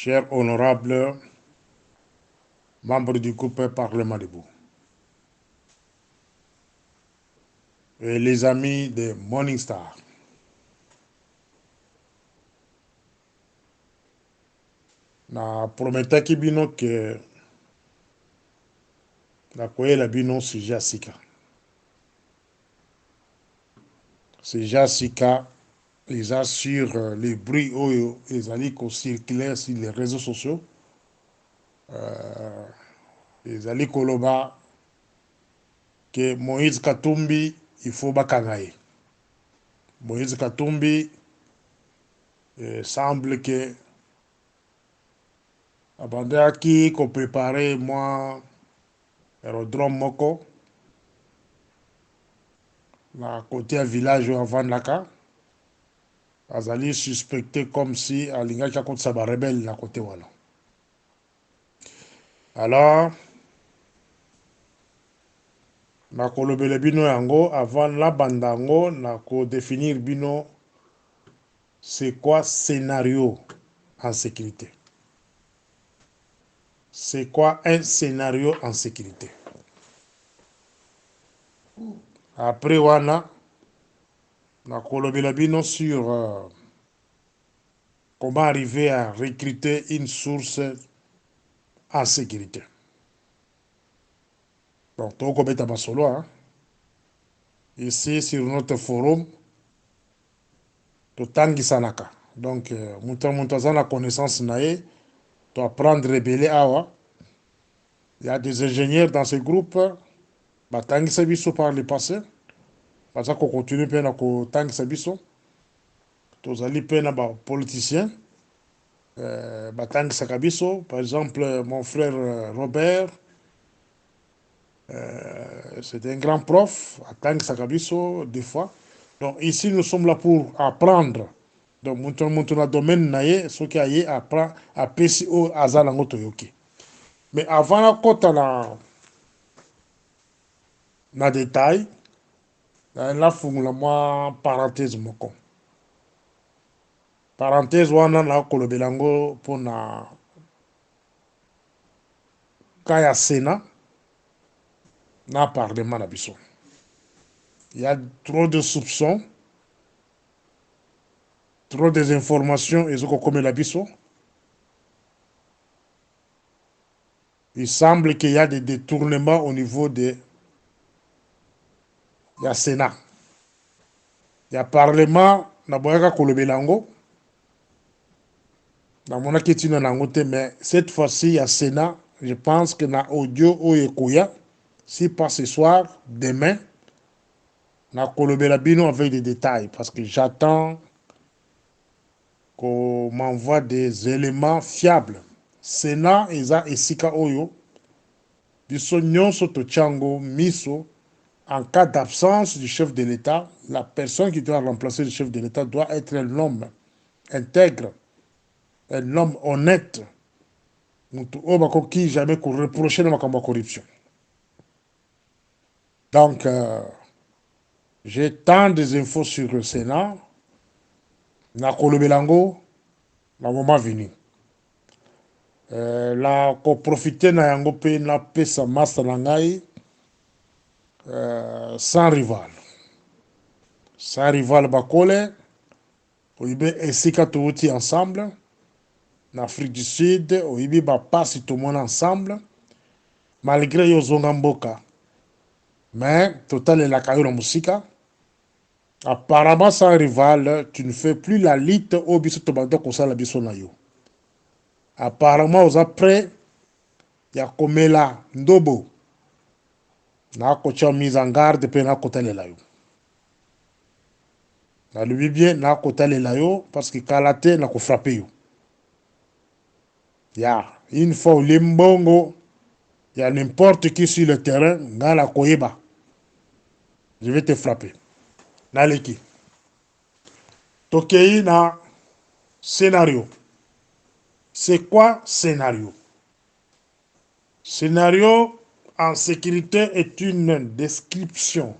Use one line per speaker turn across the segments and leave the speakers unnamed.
Chers honorables membres du groupe Parlement debout et les amis de Morning Star, na prometaki bino ke nakoyela bino sujet ya sika. Sujet ya sika eza sur les bruits oyo ezali circuler sur les réseaux sociaux. Ezali koloba que Moïse Katumbi il faut bakanga ye. Moïse Katumbi semble que abandaki ko préparer moi aérodrome moko na côté ya village avant laka azali suspecté comme si alingaki akotisa ba rebelle na côté wana. Alors na kolobele bino yango avant la bandango na ko définir bino c'est quoi scénario en sécurité. C'est quoi un scénario en sécurité? Après wana na kolobela bino sur comment arriver à recruter une source en sécurité. Donc, toko beta basolo, hein. Ici, sur notre forum, to tangi sanaka. Donc, muta la connaissance nae, to apprendre rebelle awa. Il y a des ingénieurs dans ce groupe, ba tangi sabiso par le passé. Parce qu'on continue pena ko tangi sabiso. To zali pena ba politicien. Ba tangi sakabiso. Par exemple, mon frère Robert, c'était un grand prof, à Tang Sakabiso, des fois. Donc ici, nous sommes là pour apprendre. Donc, mon domaine, ce qui a apprendre à PCO Azalango Toyoki. Mais avant la côte, na détail, là, faut moi parenthèse, moko. Parenthèse, wana na kolobelango pour na kaya Sénat, na parlement na biso. Il y a trop de soupçons, trop des informations, et ce qu'on commet la biso. Il semble qu'il y a des détournements au niveau de la Sénat. Il y a Parlement, na boyaka kolobelango, na mona ketina nangote, mais cette fois-ci, il y a Sénat. Je pense que na audio oyekoya, si pas ce soir, demain, na kolobelabino avec des détails, parce que j'attends qu'on m'envoie des éléments fiables. Sénat, eza esika oyo, biso nyonso tochango miso. En cas d'absence du chef de l'État, la personne qui doit remplacer le chef de l'État doit être un homme intègre, un homme honnête, qui jamais reprocher de ma corruption. Donc, j'ai tant des infos sur le Sénat, na kolobelango, na moment venu. La ko profiter na yango pe na pesa master na ngai, sans rival. Sans rival bakole, oyibe esika touti ensemble. En Afrique du Sud, oyibi ba passe tout le monde ensemble. Malgré yo zonga mboka. Mais total est la caillou la musique. Apparemment sans rival, tu ne fais plus la lite au biso tobando kosa la biso na yo. Apparemment aux après ya komela ndobo. Na kocha mise en garde pe na kotale la yo. Na lui bien na kotale la yo parce que kalate na ko frapper yo. Ya une fois au limbongo, il y a n'importe qui sur le terrain, nga la koyeba. Je vais te frapper. Naleki. Tokei na scénario. C'est quoi scénario? Scénario en sécurité est une description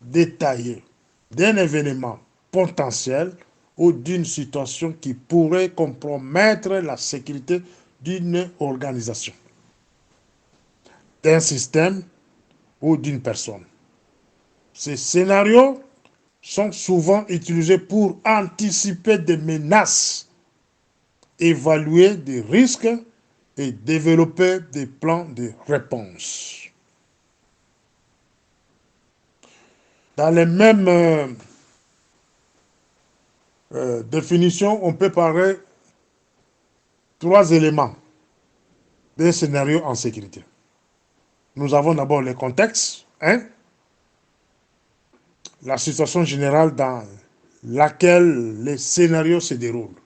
détaillée d'un événement potentiel ou d'une situation qui pourrait compromettre la sécurité d'une organisation, d'un système ou d'une personne. Ces scénarios sont souvent utilisés pour anticiper des menaces, évaluer des risques et développer des plans de réponse. Dans les mêmes définitions, on peut parler trois éléments d'un scénario en sécurité. Nous avons d'abord le contexte, la situation générale dans laquelle les scénarios se déroulent.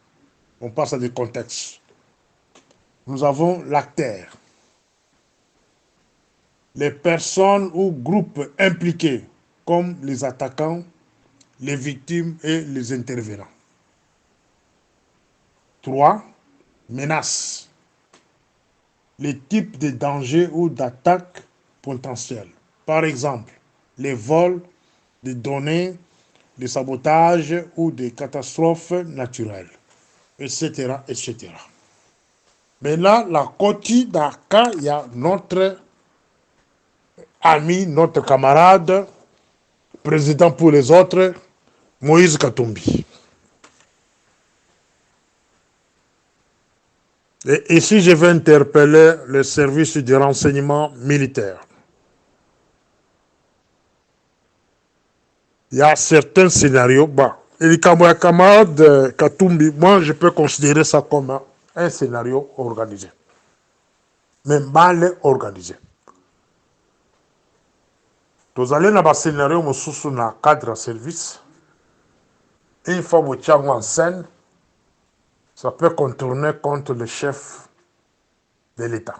On passe à des contextes. Nous avons l'acteur, les personnes ou groupes impliqués, comme les attaquants, les victimes et les intervenants. 3. Menaces. Les types de dangers ou d'attaques potentielles. Par exemple, les vols des données, des sabotages ou des catastrophes naturelles, etc., etc. Mais là, la côté d'Aka, il y a notre ami, notre camarade, président pour les autres, Moïse Katumbi. Et ici, je vais interpeller le service de renseignement militaire. Il y a certains scénarios. Et le camarade Katumbi, moi, je peux considérer ça comme un scénario organisé. Mais mal organisé. Vous allez dans un scénario dans le cadre de service. Une fois que vous êtes en scène, ça peut contourner contre le chef de l'État.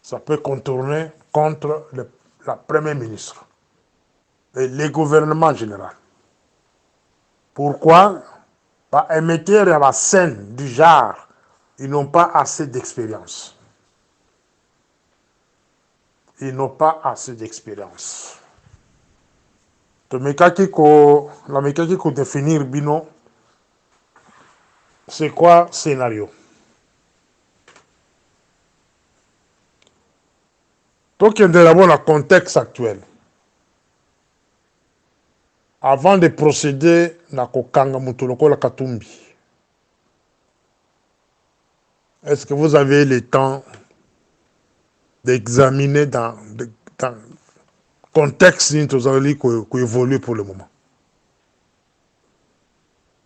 Ça peut contourner contre la Premier ministre et le gouvernement en général. Pourquoi? Par émettre à la scène du genre, ils n'ont pas assez d'expérience. Ils n'ont pas assez d'expérience. La mécanique pour définir bino, c'est quoi scénario? Donc, il y a d'abord le contexte actuel. Avant de procéder à Kokanga Mutuloko la Katumbi, est-ce que vous avez le temps d'examiner dans le contexte qui évolue pour le moment?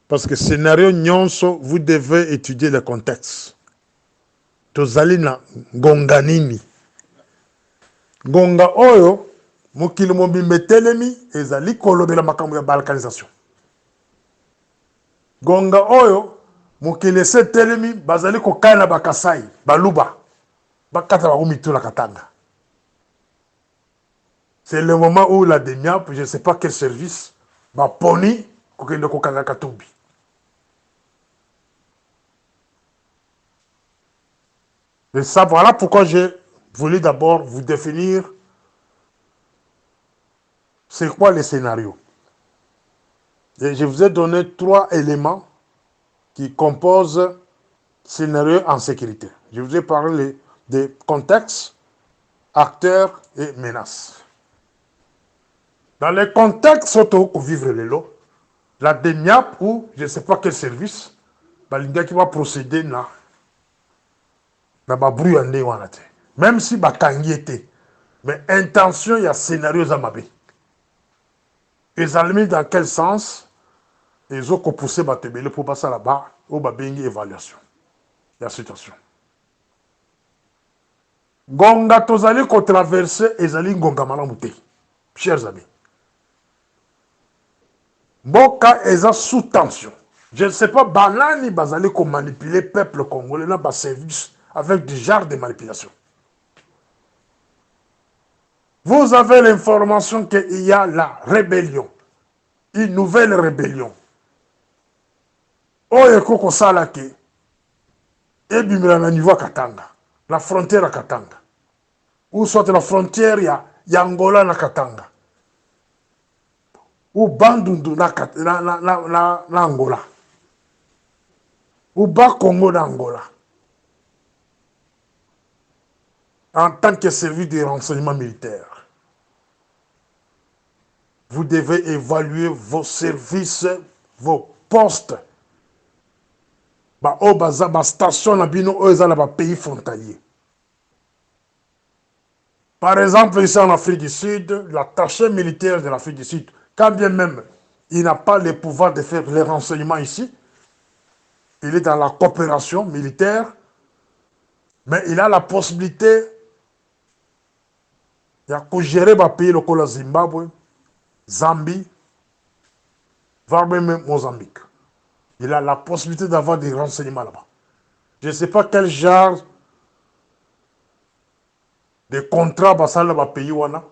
Parce que scénario nyonso, vous devez étudier le contexte. Tozali na gonga nini. Gonga oyo, mokili mobimbe telemi, ezali kolobela makambo ya balkanisation. Gonga oyo, mokili ese telemi, bazali kokana bakasai, baluba, bakata bakumitu la katanga. C'est le moment où la DENIAP, je ne sais pas quel service, va poni kokende kokanga Katumbi. Et ça, voilà pourquoi j'ai voulu d'abord vous définir c'est quoi les scénarios. Et je vous ai donné 3 éléments qui composent scénario en sécurité. Je vous ai parlé des contextes, acteurs et menaces. Dans les contextes où vivre les lots, la DENIAP ou je ne sais pas quel service, qui va procéder na même si bakangi était, mais intention il y a scénario zamabé. Et ça limite dans quel sens ils ont poussé batebele pour passer là-bas au babengi évaluation la situation. Gonga tozali ko traverser ezali ngonga malamute. Chers amis. Boka eza sous tension. Je ne sais pas banani bazali ko manipuler peuple congolais dans bas service avec des genres de manipulation. Vous avez l'information qu'il y a la rébellion, une nouvelle rébellion. Oye koko salake, ebimela na niveau Katanga, la frontière à Katanga, ou soit la frontière ya Angola na Katanga, ou bandundu na Angola, ou bas Congo d'Angola, en tant que service de renseignement militaire. Vous devez évaluer vos services, vos postes. Station na bino pays frontalier. Par exemple, ici en Afrique du Sud, l'attaché militaire de l'Afrique du Sud, quand bien même il n'a pas le pouvoir de faire les renseignements ici, il est dans la coopération militaire, mais il a la possibilité de gérer le pays comme Zimbabwe, Zambie, voire même Mozambique. Il a la possibilité d'avoir des renseignements là-bas. Je ne sais pas quel genre de contrat basal dans le pays wana,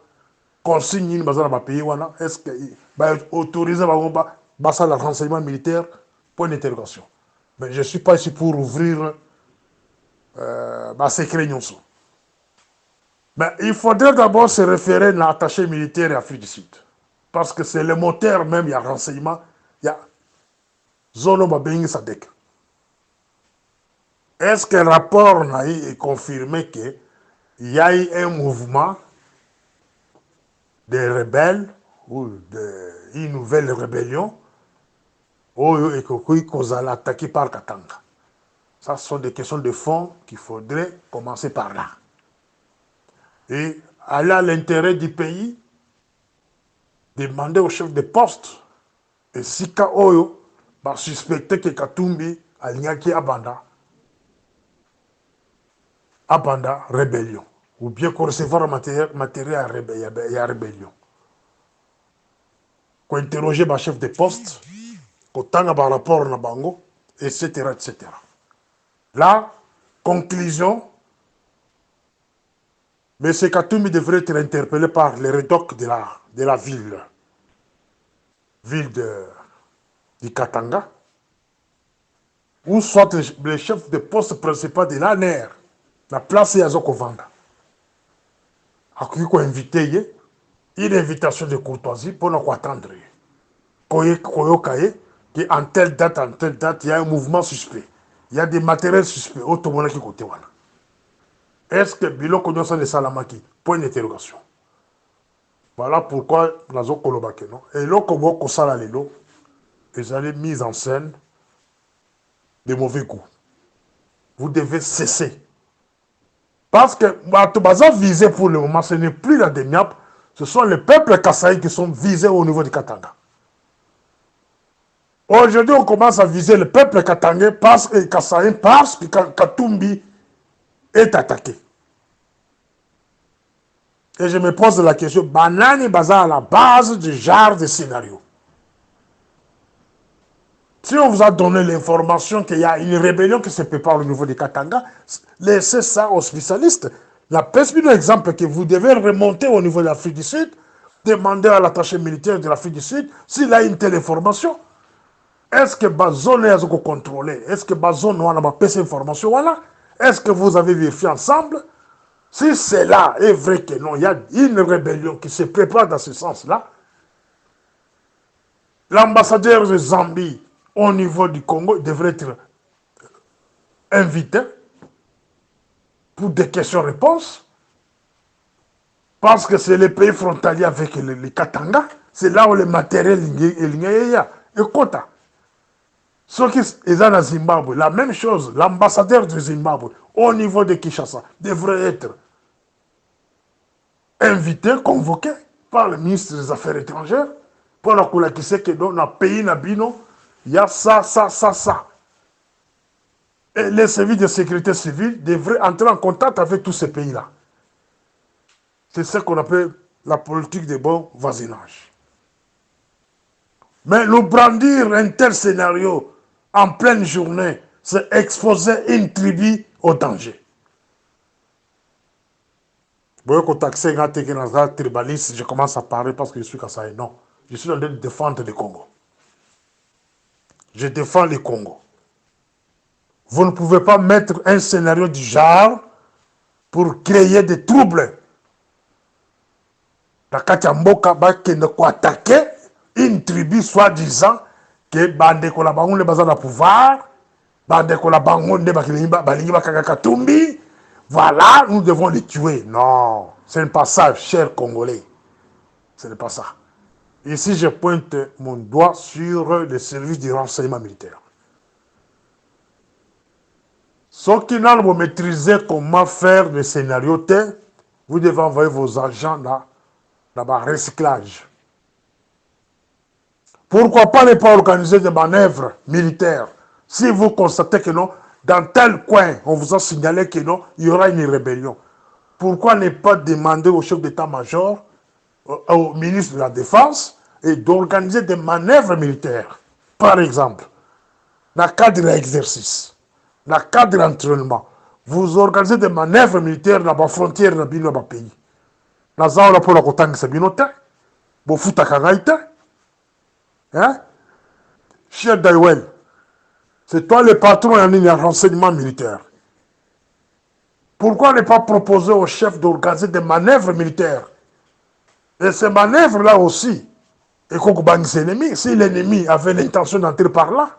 consigne basal dans le pays wana, est-ce que va autoriser basal le renseignement militaire? Point d'interrogation. Mais je ne suis pas ici pour ouvrir ma secret. Mais il faudrait d'abord se référer à l'attaché militaire de l'Afrique du Sud. Parce que c'est le moteur même, il y a renseignement, il y a zone Babeng Sadek. Est-ce que le rapport est confirmé qu'il y a eu un mouvement de rebelles ou une nouvelle rébellion qui a attaqué par Katanga? Ça, ce sont des questions de fond qu'il faudrait commencer par là. Et aller à l'intérêt du pays, demander au chef de poste, et si Oyo va suspecter que Katumbi a lignaki Abanda rébellion, ou bien qu'on recevoir matériel à rébellion. Qu'on interroger le chef de poste, qu'on tanga par rapport à Bango, etc., etc. La conclusion, M. Katumbi devrait être interpellé par les rédocs de la ville du Katanga, ou soit le chef de poste principal de l'ANR, la place Yazoko Vanga. A qui ko invité une invitation de courtoisie pour nous attendre. En telle date, il y a un mouvement suspect. Il y a des matériels suspects. Est-ce que Bilo Konyosa de Salamaki? Point d'interrogation. Voilà pourquoi nous avons colobake. Et là, comme vous avez ils ont mis en scène de mauvais goût. Vous devez cesser. Parce que visé pour le moment, ce n'est plus la Demiap, ce sont les peuples Kassaï qui sont visés au niveau du Katanga. Aujourd'hui, on commence à viser le peuple katangais parce que Katumbi est attaqué. Et je me pose la question, Banani Baza à la base du genre de scénario. Si on vous a donné l'information qu'il y a une rébellion qui se prépare au niveau du Katanga, laissez ça aux spécialistes. La peste d'un exemple que vous devez remonter au niveau de l'Afrique du Sud, demander à l'attaché militaire de l'Afrique du Sud s'il a une telle information. Est-ce que Bazone a contrôlé? Est-ce que Bazone a pas cette information? Voilà. Est-ce que vous avez vérifié ensemble? Si c'est là, est vrai que non, il y a une rébellion qui se prépare dans ce sens-là. L'ambassadeur de Zambie au niveau du Congo devrait être invité pour des questions-réponses. Parce que c'est le pays frontalier avec les Katanga. C'est là où le matériel est. Écoute, ceux qui sont à Zimbabwe, la même chose, l'ambassadeur de Zimbabwe au niveau de Kinshasa devrait être invité, convoqué par le ministre des Affaires étrangères pour la qui sait que dans le pays Nabino, il y a ça. Et les services de sécurité civile devraient entrer en contact avec tous ces pays-là. C'est ce qu'on appelle la politique de bon voisinage. Mais nous brandir un tel scénario en pleine journée, c'est exposer une tribu au danger. Je commence à parler parce que je suis Kassaï. Non, je suis en train de défendre le Congo. Je défends le Congo. Vous ne pouvez pas mettre un scénario du genre pour créer des troubles. La Katiamboka va attaquer une tribu soi-disant que bandeko la bango le bazar la pouvoir, bandeko la bango ne balingi bakanga Katumbi, voilà, nous devons les tuer. Non, ce n'est pas ça, chers Congolais. Ce n'est pas ça. Ici, je pointe mon doigt sur les services du renseignement militaire. Ceux qui n'ont pas maîtrisé comment faire le scénario, vous devez envoyer vos agents là, dans le recyclage. Pourquoi pas ne pas organiser des manœuvres militaires si vous constatez que non, dans tel coin, on vous a signalé que non, il y aura une rébellion. Pourquoi ne pas demander au chef d'état-major, au ministre de la Défense, et d'organiser des manœuvres militaires? Par exemple, dans le cadre de l'exercice, dans le cadre de l'entraînement, vous organisez des manœuvres militaires dans la frontière de notre pays. Dans la pour la Kotang, c'est bien noté. Vous foutez à hein? Cher Daiwel, c'est toi le patron en ligne de renseignement militaire. Pourquoi ne pas proposer au chef d'organiser des manœuvres militaires? Et ces manœuvres-là aussi, et qu'on bang ses ennemis, si l'ennemi avait l'intention d'entrer par là,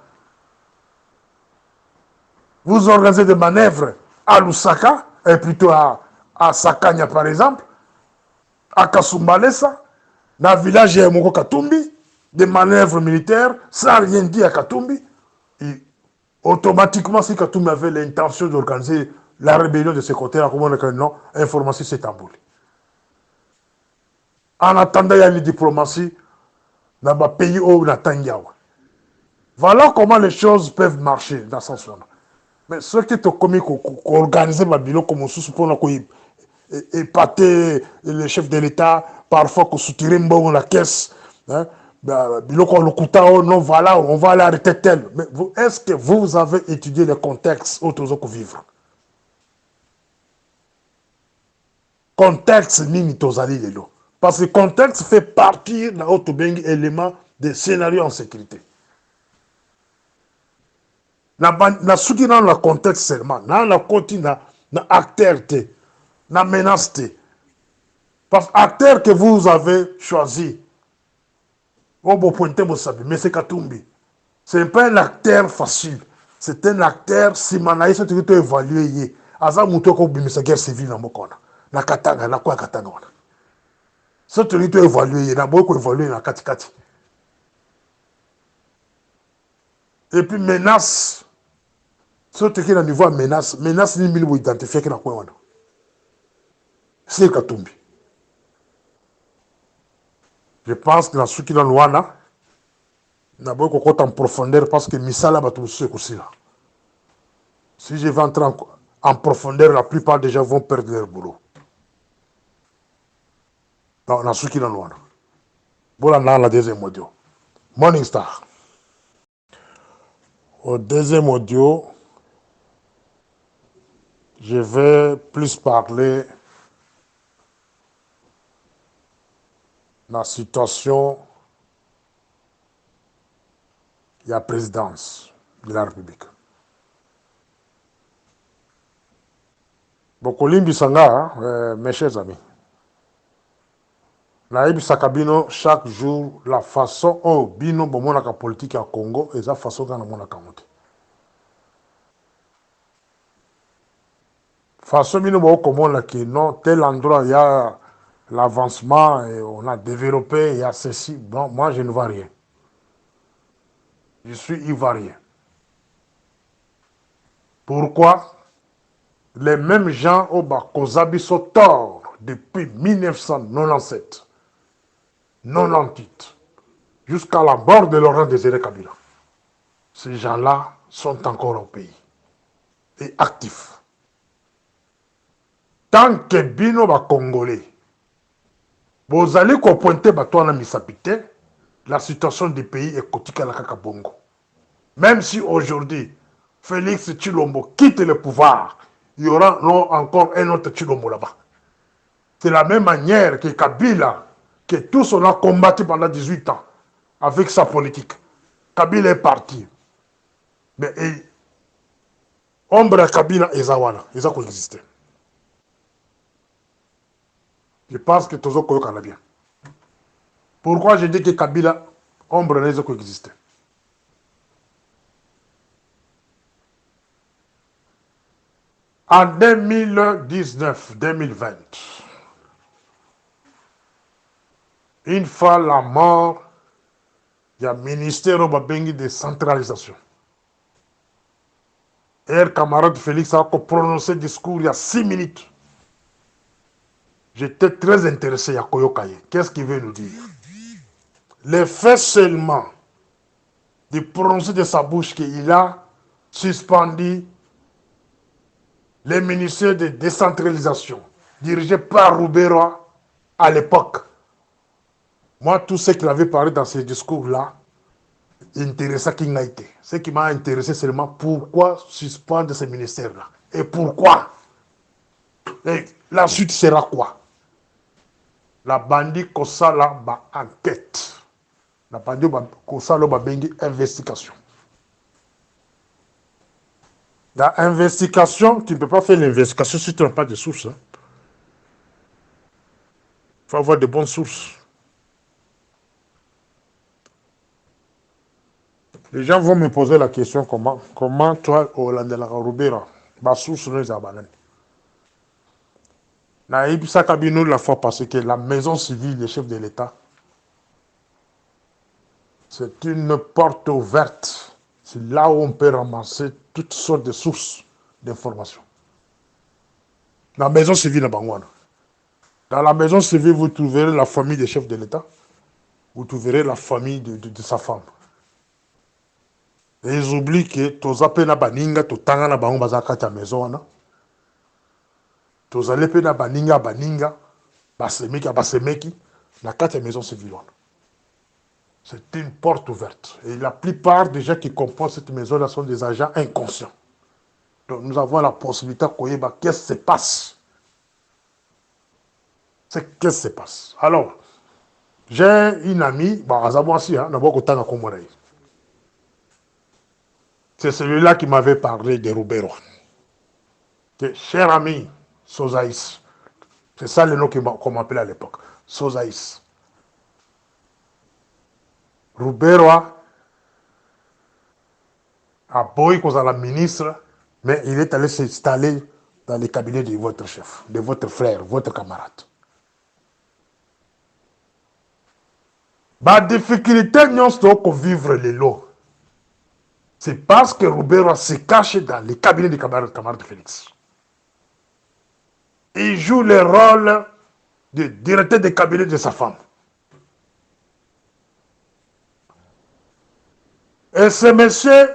vous organisez des manœuvres à Lusaka, et plutôt à Sakanya par exemple, à Kasumbalesa, dans le village de Moko Katumbi, des manœuvres militaires, sans rien dire à Katumbi. Et automatiquement, si Katumbi avait l'intention d'organiser la rébellion de ce côté-là, comment on a non, information c'est tamboulé. En attendant, il y a une diplomatie dans le pays où on attend. Voilà comment les choses peuvent marcher dans ce sens-là. Mais ceux qui ont commis, organisé le bilan comme sous pour épater le chef de l'État, parfois qu'on soutirait la caisse, hein, non, voilà, on va l'arrêter tel. Mais est-ce que vous avez étudié le contexte où nous allons vivre? Contexte, nini tozali lelo. Parce que le contexte fait partie d'un autre élément des scénarios en sécurité. Na souki dans le contexte seulement, dans le côté na acteur, na menace. Parce que l'acteur que vous avez choisi, mais c'est Katumbi. Ce n'est pas un acteur facile. C'est un acteur, si manaïs, tu peux évaluer. Aza mouto ko bimisa guerre civile na mokona. Na katanga, na kwa katanga wana. Ça tu peux évaluer, na boy ko évaluer na kati kati. Et puis menace. Ça tu es à niveau menace, menace ni mille identifier que na kwa wana. C'est Katumbi. Je pense que dans ce qui est dans l'Ouana, d'abord qu'on compte en profondeur parce que Misala va tout se coucher là. Si je vais entrer en profondeur, la plupart des gens vont perdre leur boulot. Dans ce qui est dans l'Ouana. Voilà dans la deuxième audio. Morning Star. Au deuxième audio, je vais plus parler de la situation de la présidence de la République. Beaucoup de mes chers amis, naïbi sakabino chaque jour la façon oh bino bomonaka politique à Congo et la façon kana monaka monte. Façon bino bo komona que non tel endroit il y a l'avancement et on a développé il y a ceci. Bon, moi je ne vois rien. Je suis ivoirien. Pourquoi? Les mêmes gens au Bakozabi sont torts depuis 1997, 98, jusqu'à la mort de Laurent Désiré Kabila. Ces gens-là sont encore au pays et actifs. Tant que Bino va Congolais, vous allez pointer Batouana Misapite, la situation du pays est cotique à la Kakabongo. Même si aujourd'hui, Félix Tshilombo quitte le pouvoir, il y aura non, encore un autre Tshilombo là-bas. C'est la même manière que Kabila, que tous on a combattu pendant 18 ans avec sa politique. Kabila est parti. Mais Ombre Kabila et Zawana, ils ont coexisté. Je pense que tous ont bien. Pourquoi je dis que Kabila ombre n'a pas existé. En 2019-2020, une fois la mort, il y a un ministère de décentralisation. Et camarade Félix a prononcé le discours il y a 6 minutes. J'étais très intéressé à Koyokaye. Qu'est-ce qu'il veut nous dire? Le fait seulement de prononcer de sa bouche qu'il a suspendu les ministères de décentralisation dirigés par Roubero à l'époque. Moi, tout ce qu'il avait parlé dans ces discours-là, intéressant qui n'a été. Ce qui m'a intéressé seulement pourquoi suspendre ces ministères-là. Et pourquoi? Et la suite sera quoi? La bandit Kosala ba enquête. La bandit Kosala ba bengi investigation. Dans l'investigation, tu ne peux pas faire l'investigation si tu n'as pas de sources. Il faut avoir de bonnes sources. Les gens vont me poser la question comment toi, Hollande la Roubera, ma source nous a banane. Naïb Sakabino la fois passée que la maison civile des chefs de l'État, c'est une porte ouverte. C'est là où on peut ramasser toutes sortes de sources d'informations. La maison civile de Bangwana. Dans la maison civile, vous trouverez la famille des chefs de l'État. Vous trouverez la famille de sa femme. Et ils oublient que toza pe na baninga totanga na bango bazaka ta maison na. Toza pe na baninga basemeki na kata maison civile. C'est une porte ouverte. Et la plupart des gens qui composent cette maison-là sont des agents inconscients. Donc nous avons la possibilité de connaître qu'est-ce qui se passe. Qu'est-ce qui se passe. Alors, j'ai une amie, c'est celui-là qui m'avait parlé de Roubero. Cher ami, Sosaïs. C'est ça le nom qu'on m'appelait à l'époque. Sosaïs. Roubero a beau cause à la ministre, mais il est allé s'installer dans les cabinets de votre chef, de votre frère, votre camarade. La difficulté de vivre les lots, c'est parce que Roubero se cache dans les cabinets de camarade Félix. Il joue le rôle de directeur des cabinets de sa femme. Et ce monsieur,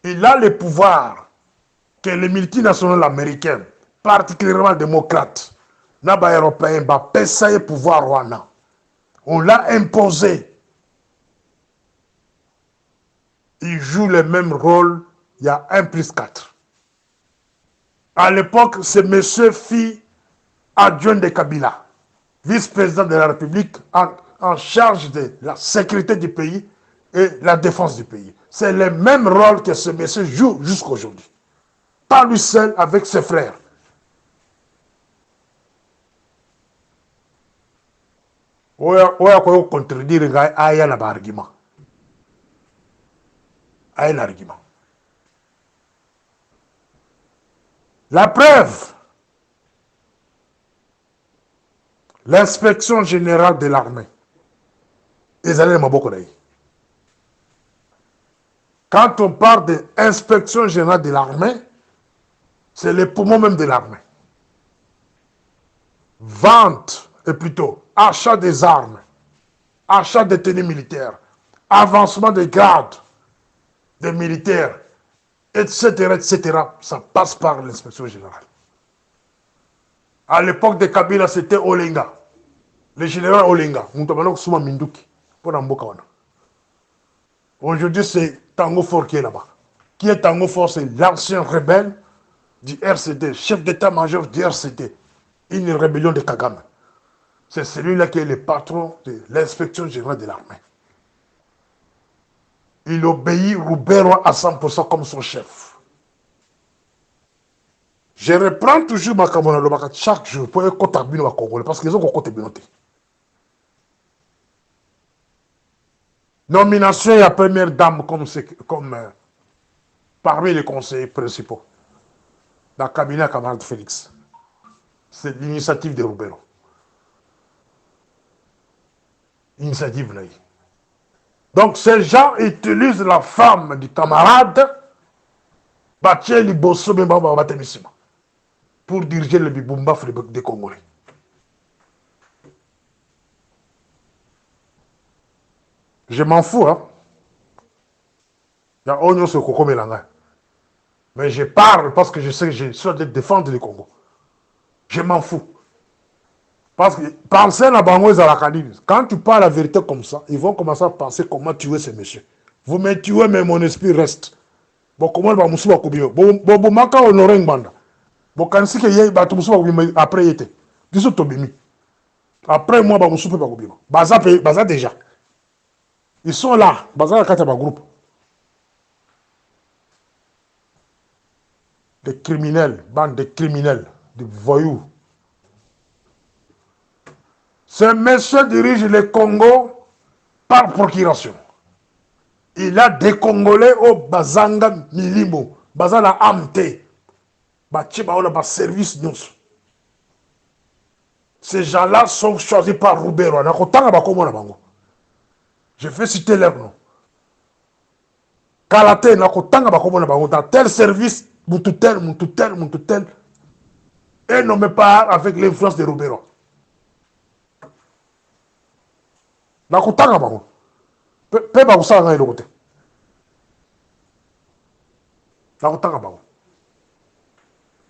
il a le pouvoir que les multinationales américaines, particulièrement démocrates, n'aba européens, ba pesa pouvoir wana. On l'a imposé. Il joue le même rôle, il y a 1+4. À l'époque, ce monsieur fit adjoint de Kabila, vice-président de la République en charge de la sécurité du pays et la défense du pays. C'est le même rôle que ce monsieur joue jusqu'à aujourd'hui. Pas lui seul, avec ses frères. Oya ko contredire ngai aya na argument. Aya na argument. La preuve, l'inspection générale de l'armée. Quand on parle de l'inspection générale de l'armée, c'est le poumon même de l'armée. Vente, et plutôt achat des armes, achat des tenues militaires, avancement des grades des militaires, etc., ça passe par l'inspection générale. À l'époque de Kabila, c'était Olenga. Le général Olenga, aujourd'hui, c'est Tango Fort qui est là-bas. Qui est Tango Fort? C'est l'ancien rebelle du RCD, chef d'état-major du RCD. Une rébellion de Kagame. C'est celui-là qui est le patron de l'inspection générale de l'armée. Il obéit Roubero à 100% comme son chef. Je reprends toujours ma camarade chaque jour pour écouter le Congolais parce qu'ils ont côté binoté. Nomination à première dame comme parmi les conseillers principaux dans le cabinet à camarade Félix. C'est l'initiative de Roubero. Initiative là. Donc ces gens utilisent la femme du camarade pour diriger le Bibumba des Congolais. Je m'en fous, hein. Mais je parle parce que je sais que je suis de défendre le Congo. Je m'en fous. Parce que penser à Bango et à la Kadine, quand tu parles la vérité comme ça, ils vont commencer à penser comment tuer ces messieurs. Vous me tuez, mais mon esprit reste. Bon, comment va Moussouba Koubio? Bon, Maka honoré Nganda. Bon, quand c'est que y a Batou Moussouba Koubio, après, il était. Dis-le, Tobimi. Après, moi, Moussouba Koubio. Baza déjà. Ils sont là. Baza la carte groupe. Des criminels, bande de criminels, de voyous. Ce monsieur dirige le Congo par procuration. Il a des Congolais au Bazanga Milimo, Bazana Amte, Bachiba service nous. Ces gens-là sont choisis par Roubero. Je vais citer leur nom. Kalate, dans tel service, Moututel, et nommé par avec l'influence de Roubero. Nakotanga bango. Pe ba kusala ngai lokote. Nakotanga bango.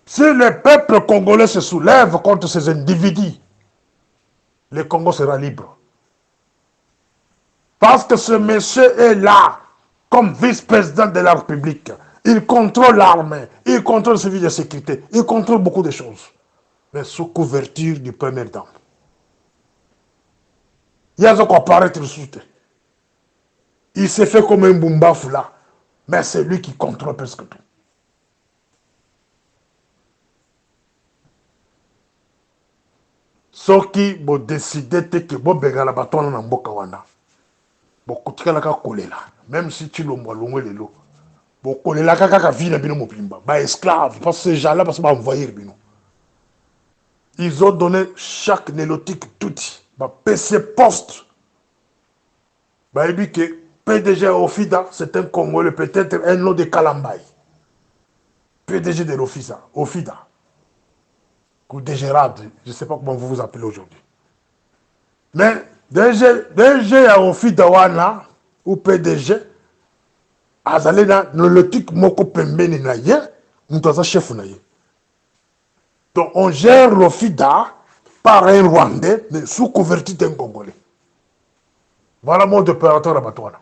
Si le peuple congolais se soulève contre ces individus, le Congo sera libre. Parce que ce monsieur est là comme vice-président de la République. Il contrôle l'armée, il contrôle le service de sécurité, il contrôle beaucoup de choses. Mais sous couverture du premier dame. Il y a ce qu'on paraît le soutien. Il s'est fait comme un Boumbafu là. Mais c'est lui qui contrôle presque tout. Soki bo décider que bo bengala batona na mboka wana. Bo kutikala ka kolela. Même si tu l'omwa longwe lelo. Bo kolela kaka vile bino mopimba. Ba esclave parce que ces gens-là parce que ba envahir bino. Ils ont donné chaque nélotique tout. Ba PC poste. Ba ebi que PDG Ofida, c'est un Congolais, peut-être un nom de Kalambay. PDG de l'Ofida, Ofida. Ou DG-RAD, je ne sais pas comment vous vous appelez aujourd'hui. Mais DG à Ofida wana, ou PDG, azale na nolotique moko pembeni na ye, mutaza chef na ye. Donc on gère l'Ofida par un Rwandais, mais sous couverture d'un Congolais. Voilà mon opérateur à Batouana.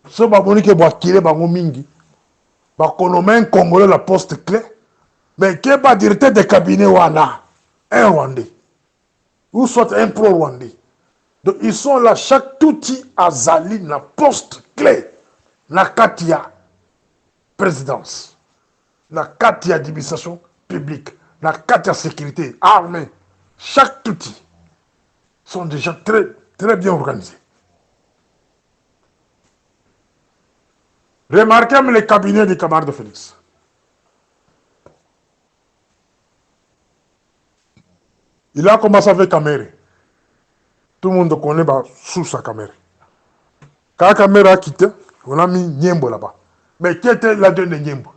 Ce baboni ke boakile bango mingi, bakonome un Congolais la poste clé, mais qui est pas directeur de cabinet wana, un Rwandais, ou soit un pro-Rwandais. Donc ils sont là, chaque outil à Zali, la poste clé, la Katia présidence, la Katia administration publique, la Katia sécurité, armée, chaque outil sont déjà très, très bien organisés. Remarquez les cabinets des camarades de Félix. Il a commencé avec Kamere. Tout le monde connaît sous sa Kamere. Quand Kamere a quitté, on a mis Niembo là-bas. Mais qui était la de Niembo?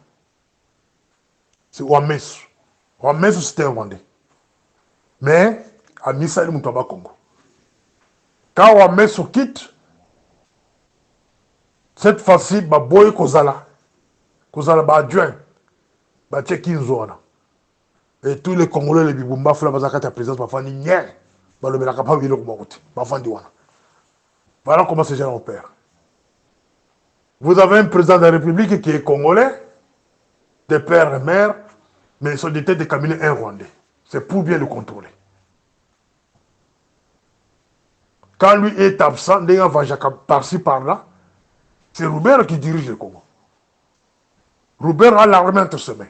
C'est Ouamesu. Ouamesu, c'était un Rwandais. Mais, à Misaïl Moutaba Congo. Quand Ouamesu quitte, cette fois-ci, Boy Kozala adjoint, Tchekinzoana. Et tous les Congolais, les Bibumba, Flabazaka, la présidence, Bafandi, Nien, le Melakapa, Vilo, Bafandi, Wana. Voilà comment ces gens opèrent. Vous avez un président de la République qui est congolais, de père et mère, mais ils sont des têtes de cabinet un Rwandais. C'est pour bien le contrôler. Quand lui est absent, les gens vont par-ci, par-là, c'est Roubert qui dirige le Congo. Roubert a l'armée entre ses mains.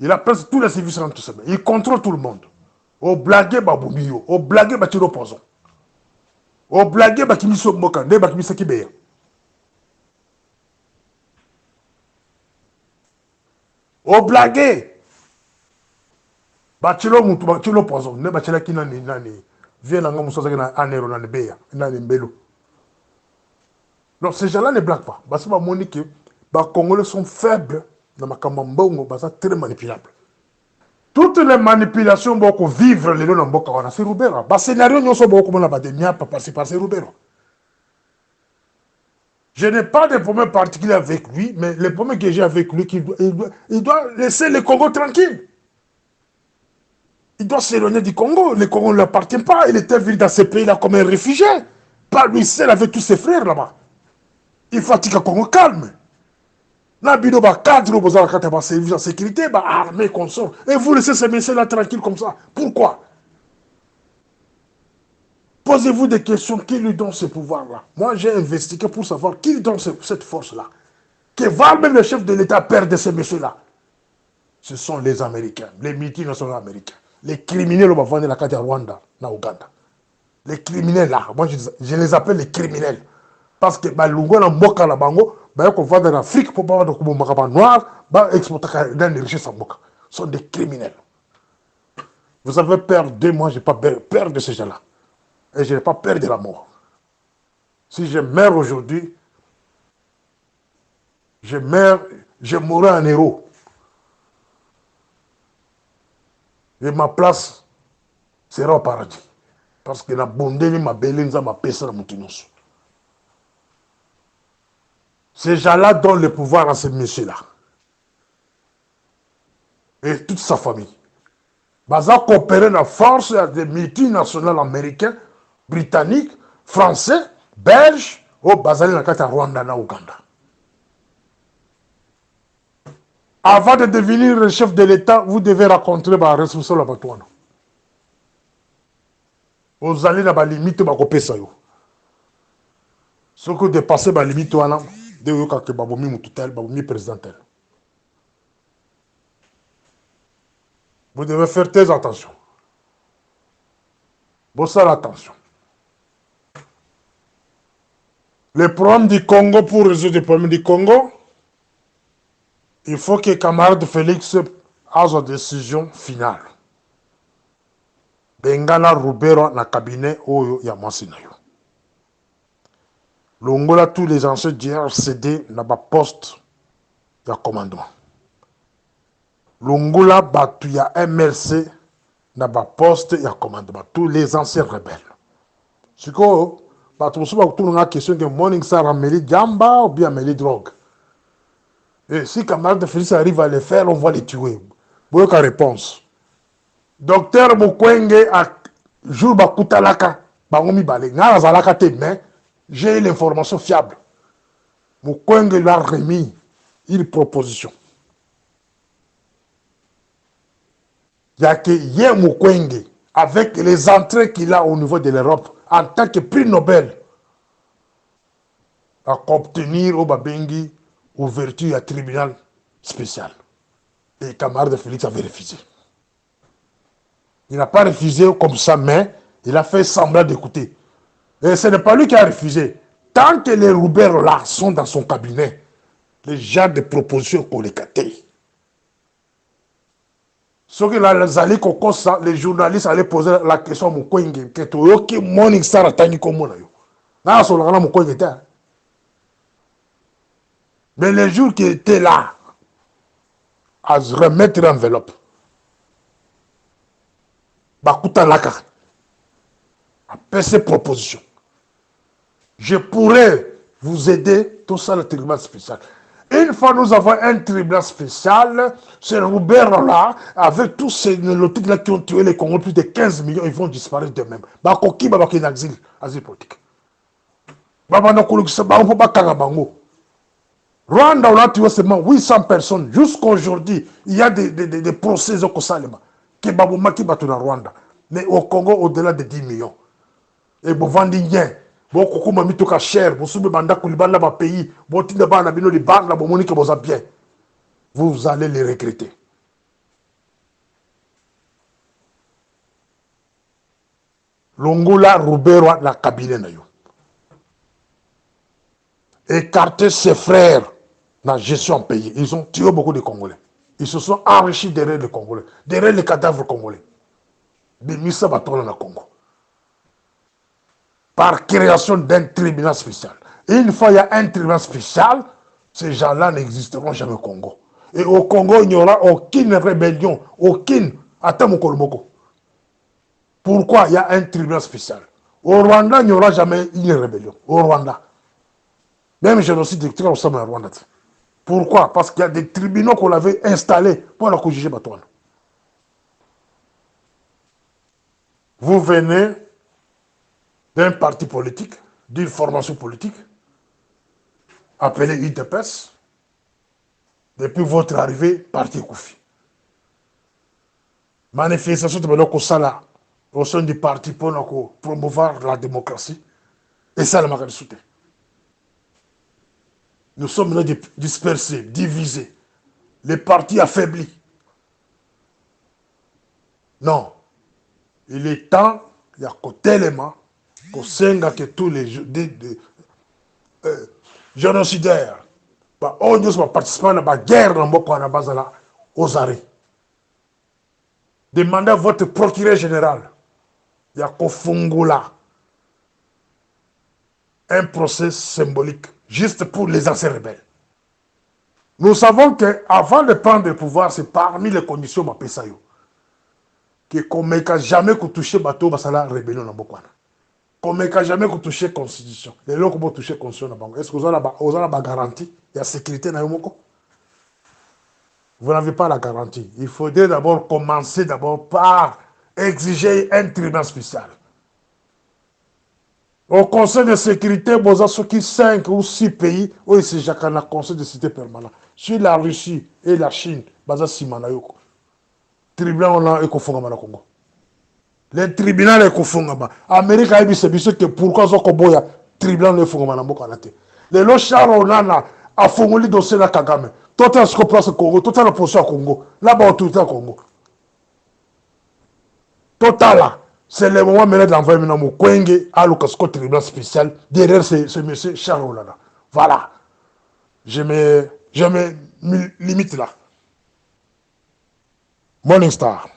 Il a presque tous les services entre ses mains. Il contrôle tout le monde. Au blagué, Baboumio. Au blagué, Batiro Poison. O blague bakimi so mboka nde bakimi saki beya. O blague bachilo mutu bachilo poison ne bachela kina ni nani viens nga muso saki na anero na beya nani mbelo. Non, ces gens-là ne blaguent pas. Parce que les Congolais sont faibles dans ma camambongo, très manipulables. Toutes les manipulations pour vivre les gens dans c'est Roubero. Le scénario, nous sommes beaucoup par Roubero. Je n'ai pas de problème particulier avec lui, mais le problème que j'ai avec lui, il doit laisser le Congo tranquille. Il doit s'éloigner du Congo. Le Congo ne lui appartient pas. Il était venu dans ce pays-là comme un réfugié. Pas lui seul avec tous ses frères là-bas. Il fatigue le Congo calme. Nabino ba cadre besoin de service de sécurité, ba armée consort. Et vous laissez ces messieurs-là tranquilles comme ça. Pourquoi? Posez-vous des questions. Qui lui donne ce pouvoir-là? Moi, j'ai investigué pour savoir qui lui donne cette force-là. Que va même le chef de l'État perdre ces messieurs-là? Ce sont les Américains, les multinationaux américains. Les criminels vont vendre la carte à Rwanda, na Ouganda. Les criminels là, moi je les appelle les criminels. Parce que Lungo na Mboka la Bango, qu'on va en Afrique pour pas de Makaba noir, exporter dans les richesses en Mboka. Ce sont des criminels. Vous avez peur de moi, je n'ai pas peur de ces gens-là. Et je n'ai pas peur de la mort. Si je meurs aujourd'hui, je mourrai en héros. Et ma place sera au paradis. Parce que la bonté ma belinza ma pesa na mutinos. Ces gens-là donnent le pouvoir à ces messieurs-là. Et toute sa famille. Baza coopérer la force des multinationales américains, britanniques, français, belges, au Bazali na kata Rwanda na Ouganda. Avant de devenir le chef de l'État, vous devez rencontrer la responsable de Batouana. Vous allez dans la limite de la ce que dépasser la limite, de vous que Baboumi Moutoutel, Baboumi présidentel. Vous devez faire très attention. Vous savez attention. Le problème du Congo, pour résoudre le problème du Congo, il faut que camarade Félix ait sa décision finale. Bengana Roubero na cabinet oyo ya mwasi na yo. Longola tous les anciens du RCD na ba poste ya commandement. Longola batu ya MLC na ba poste ya commandement. Tous les anciens rebelles. Siko batu musu ba kutunga question que Morning Star ameli jamba ou bien ameli drogue. Et si camarade Félix arrive à le faire, on va les tuer. Bonne réponse. Docteur Mukwenge a jour bakutalaka bangomi balé ngana zalaka te mais j'ai l'information fiable. Mukwenge lui a remis une proposition. Il y a que hier Mukwenge avec les entrées qu'il a au niveau de l'Europe en tant que prix Nobel à obtenir au Babengi ouverture à tribunal spécial. Et le camarade de Félix avait refusé. Il n'a pas refusé comme ça, mais il a fait semblant d'écouter. Et ce n'est pas lui qui a refusé. Tant que les Roubero là sont dans son cabinet, les genres de propositions qu'on les caté. Ce que les journalistes allaient poser la question à Mukwenge, que tu Morning Star attendait comme moi. Mais les jours qui étaient là, à se remettre l'enveloppe, Bakuta Laka a fait ses propositions. Je pourrais vous aider, tout ça, le tribunal spécial. Une fois nous avons un tribunal spécial, c'est Roubert-là, avec tous ces néolotiques-là qui ont tué les Congolais, plus de 15 millions, ils vont disparaître d'eux-mêmes. Bakoki, Babaki, asile politique. Rwanda, on a tué seulement 800 personnes. Jusqu'à aujourd'hui, il y a des procès au Kosalema. Qui Babomaki battu dans Rwanda. Mais au Congo, au-delà de 10 millions. Et vous vendez rien. Vous avez mis cher. Vous avez banda kulibanda ba pays. Vous avez banda bino li banda bo monique vous a bien. Vous allez les regretter. Longola Roubero la cabinet na yo. écarté ses frères dans la gestion en pays. Ils ont tué beaucoup de Congolais. Ils se sont enrichis derrière les Congolais, derrière les cadavres congolais. De Missa Batola dans le Congo. Par création d'un tribunal spécial. Et une fois il y a un tribunal spécial, ces gens-là n'existeront jamais au Congo. Et au Congo, il n'y aura aucune rébellion, aucune. Attends mon Kolomoko. Pourquoi il y a un tribunal spécial? Au Rwanda, il n'y aura jamais une rébellion. Au Rwanda. Même génocide au Rwanda. Pourquoi? Parce qu'il y a des tribunaux qu'on avait installés pour la juger Batouane. Vous venez d'un parti politique, d'une formation politique, appelée UDPS, depuis votre arrivée, parti Koufi. Manifestation de Beloko Sala au sein du parti pour promouvoir la démocratie. Et ça, le marque soutien. Nous sommes là dispersés, divisés. Les partis affaiblis. Non. Il est temps, il y a tellement que tous les génocidaires, on doit participer à la guerre aux arrêts. Demandez à votre procureur général, il y a Kofungula, un procès symbolique, juste pour les anciens rebelles. Nous savons qu'avant de prendre le pouvoir, c'est parmi les conditions de Pesayo, qu'on ne peut jamais toucher bateau basala rébellion dans Bokwana. Qu'on ne peut jamais toucher la constitution. Les gens qui vont toucher la constitution, est-ce que vous avez la garantie? Il y a sécurité dans le Moko? Vous n'avez pas la garantie. Il faudrait d'abord commencer par exiger un tribunal spécial. Au Conseil de sécurité, vous avez 5 ou 6 pays où il s'agit d'un Conseil de sécurité permanent. Sur la Russie et la Chine, le tribunal on a Congo. Le tribunal est Kongo. L'Amérique a dit que pourquoi le tribunal est Kongo. Les lois Charles a fait le dossier de Kagame. Tout est ce qu'on place au Congo, tout est la position au Congo. Là-bas, tout est au Congo. Total là. C'est le moment de l'envoyer maintenant au Kwenge à l'Okasko tribunal spécial derrière ce monsieur Charles Hollande. Voilà. Je me limite là. Morning Star.